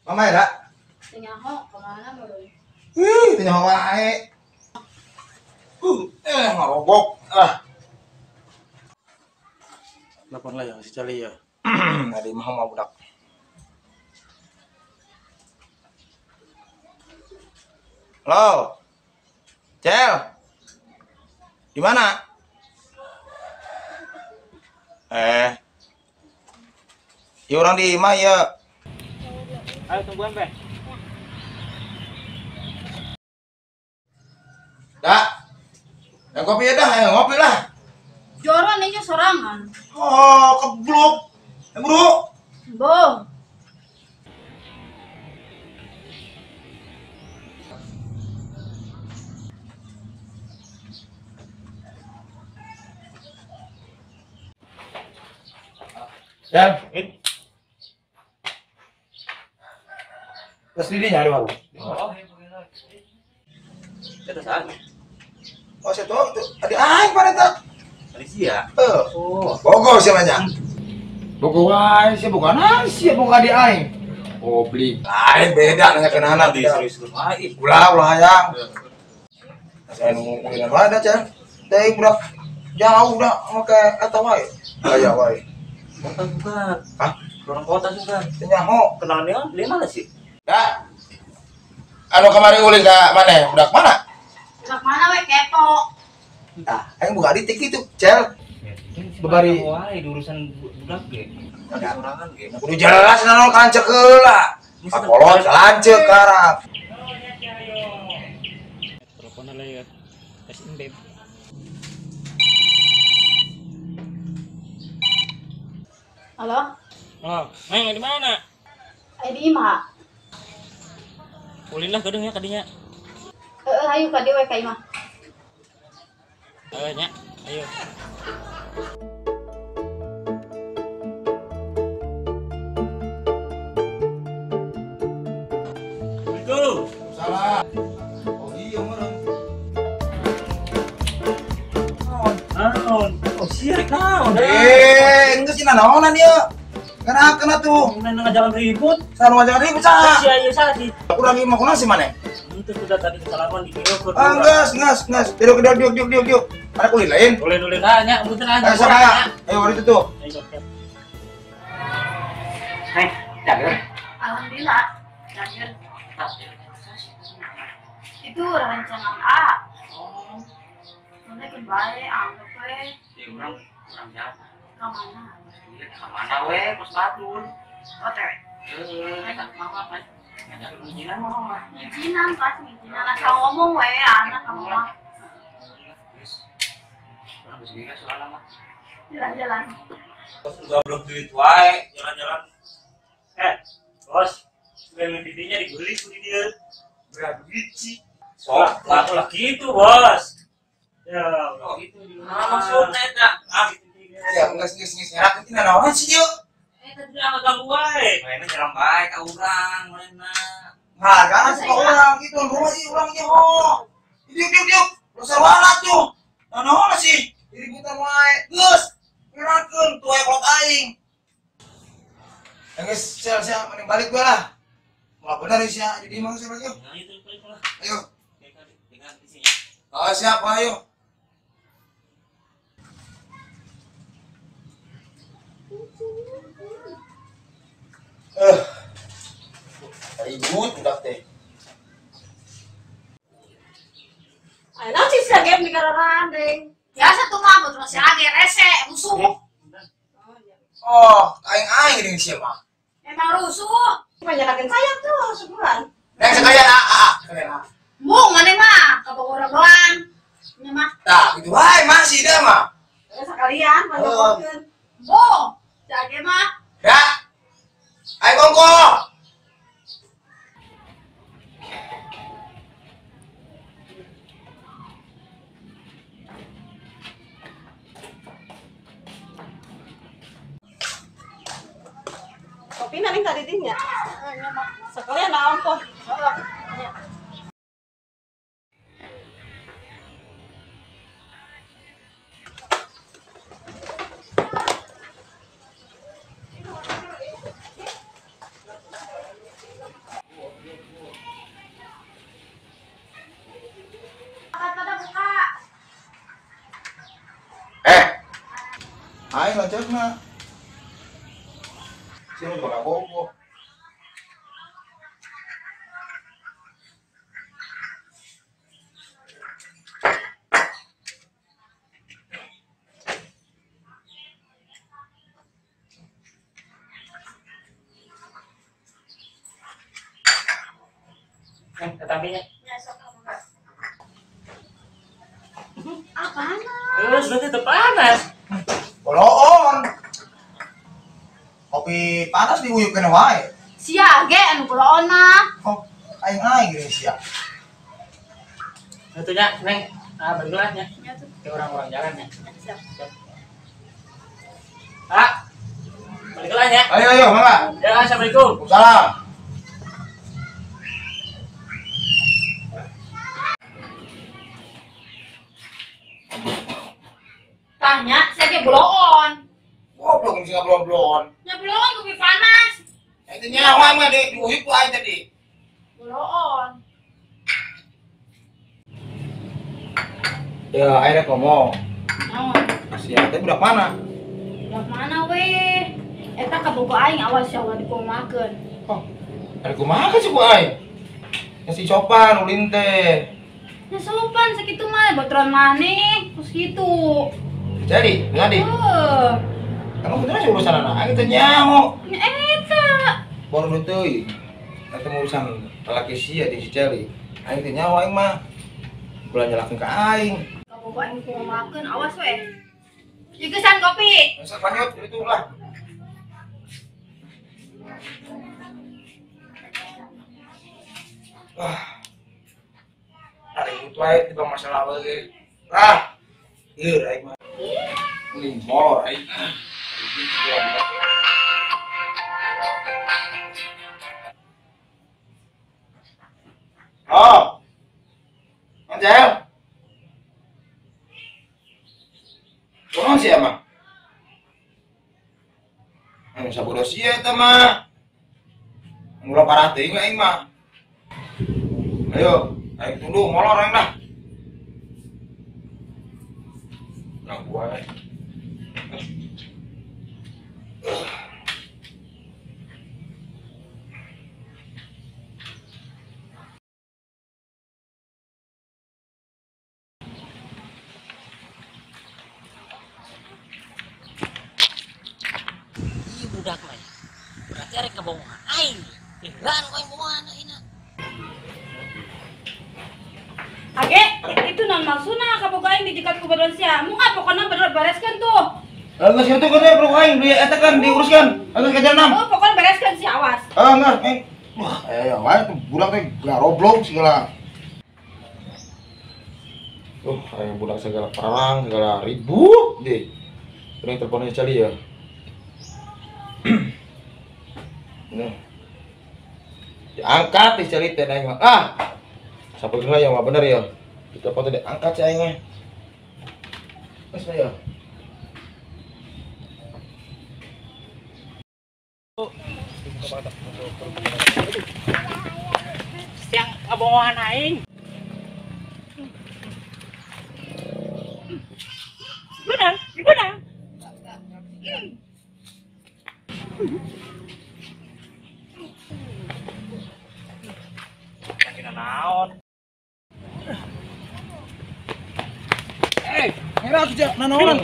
Mama ya, Dak? Tinyaho, kemana baru? Tinyaho wae. Ngerobok. Telepon lah ya si Cali ya. Ada mah budak. Halo. Cel. Di mana? Ya orang di imah ya. Ayo tungguan be. Dak. Yang kopi ya dah, yang ngopi lah. Joran ini sorangan. Oh, keblok. Bro. Bong. Cel. Terus ini nyari baru. Terus apa? Oh, saya tahu itu. Ada aing pada tak. Alicia. Oh, Bogor sih banyak. Bogor aing sih bukan nasi, bukan di aing. Oh, beli. Lain beda dengan kenana Di dia. serius lain. Ulah hayang. Saya nunggu dengan mana Cel? Teh budak jauh dah make eta wae. Aya wae. Kota juga. Hah? Orang kota juga. Nyaho. Kenalnya dia mana sih? Dah. Anu kemarin ulin ka mana? Budak mana? Budak mana we kepo? Nah, aing buka di tik itu, Cel. Bebari. Wah, di urusan budak ge. Ada sorangan ge. Kudu jelas nanu kancek heula. Pakolot lancek karang. Telepon lah ya. SMB. Halo? Oh, Neng di mana? Di imah. Ulin lah gedung ya kadinya. Ayo ka dewe ka imah. Nya, ayo. Assalamualaikum. Salah. Oh iya meureun. Naon? Oh, sirik naon? Enggeus cenah naonan ieu. Kenapa tuh? Nang jalan ribut. Sarua jangan ribut sah. Sia ieu sadi. Kurang imah kunaon sih maneh? Itu sudah tadi kesalahan di video ke. Nges. Diuk. Ada kulit lain. Boleh nanya, punten aja. Ayo sama. Ayo hari itu tuh. Ayo, oke. Jaga. Alhamdulillah. Jager. Itu rencana A. Oh. Nanti kembali anggap we. Ya urang jalan. Ka mana? Iya, ka mana we? Pos Batur. Oh, tewe. Kan mau apa? Ngajak izinan mau mah. Izinan pas izinan asal ngomong we anak kamu mah. Orang bisa soal lama. Jalan-jalan. Udah belum duit wae, jalan-jalan. Bos, sebenarnya bibinya dibeli ku dia. Berapa duit sih? Sok, lah gitu, Bos. Ya, gitu di rumah. Maksudnya tak gitu. Ya, nges ngerak itu naon sih yuk. Tadi jangan ganggu wae. Mainnya nyerang bae ka urang, mainna. Harga suka orang gitu, rumah sih orang nyaho. Diuk. Lu sarwana tuh. Naon sih? Ributan wae. Geus. Ngerakeun tuh kolot aing. Ya guys, saya mending balik gua lah. Mau benar sih ya, jadi mau saya balik yuk. Nah, itu balik lah. Ayo. Dengan isinya. Oh, siap, ayo. Ribut udah teh. Ay, na si Sagem di kararanding. Biasa tuh mah terus si Age rese rusuh. Oh, aing ini siapa? Emang rusuh. Penjelakin saya tuh sebulan. Yang sekalian sekalian Mung mana mah kabur doang. Ini mah. Nah, gitu wae masih dah mah. Sekalian Oh. panjangkeun. Mung, si Age mah. Ya. Ayo kongko. Kopi nanti tadi dinya. Sekalian naon kok. Pada buka. Aing lanjutna. Sini juga kongko. Tetapinya. Apaan? Terus berarti itu panas. Boloon. Kopi panas diuyup kena wae. Si Age anu kuloon mah. Oh, aing gini sia. Tentunya, Neng. Ah, bergelasnya. Ya tuh. Ke orang-orang jalan ya. Siap. Ah, bergelasnya. Ayo, mangga. Ya, assalamualaikum. Salam. Tanya, saya ke buloon. Goblok sih belum. Ya buloon kopi panas. Itu nyawa mah deh diuyup tuh aing tadi. Buloon. Ya, akhirnya ngomong. Oh, Si teh budak mana? yang mana weh? Eta kabogo aing awas ya Allah dikumakeun. Oh, ada kumaha sih ku aing? Ya si Copan ulin teh. Ya sopan sakitu mah baturan maneh, terus gitu. Jadi, kamu bener sih urusan anak aing teh nyaho. Ya eta. Baru teuy. Eta urusan lelaki sia di si Celi. Aing teh nyaho aing mah. Bulan nyalakeun ka aing. Kabogo aing dikumakeun, awas weh. Ikesan kopi. Masa lanjut itu lah. Ada itu wae tiba masalah we. Ieu aing mah. Ini molor aing. Oh. Anjel. Kurang sih emang. Sabodo sia eta mah. Ngulang parah teuing aing mah. Ayo, aing tunduh molor aing dah. Nang gua. Ih budak mah. Berarti arek kebohongan aing. Ingran kau yang bohongan aina. Age, itu non maksudna kabogo aing dijegat ku badan sia. Mun pokona bereskan tuh. Geus kitu kan ya bro aing dia eta kan diuruskan. Geus ka jam 6. Oh, pokoknya bereskan si awas. Enggak, wah, wae tuh budak teh garoblok segala. Ayo budak segala parang, segala ribut deh. Ini teleponnya Cali ya. Nih. Diangkat di Cali teh aing mah. Sampai kena ya mah bener ya. Kita foto diangkat si aing mah. Mas ya. Yang ngebohongan aing. Benang, benang. Makin naon. Merah aja, nanaonan.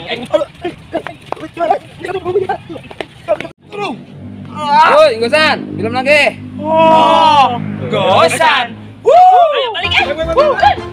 Woi, gosan, film lagi. Oh, gosan. Ayo balik.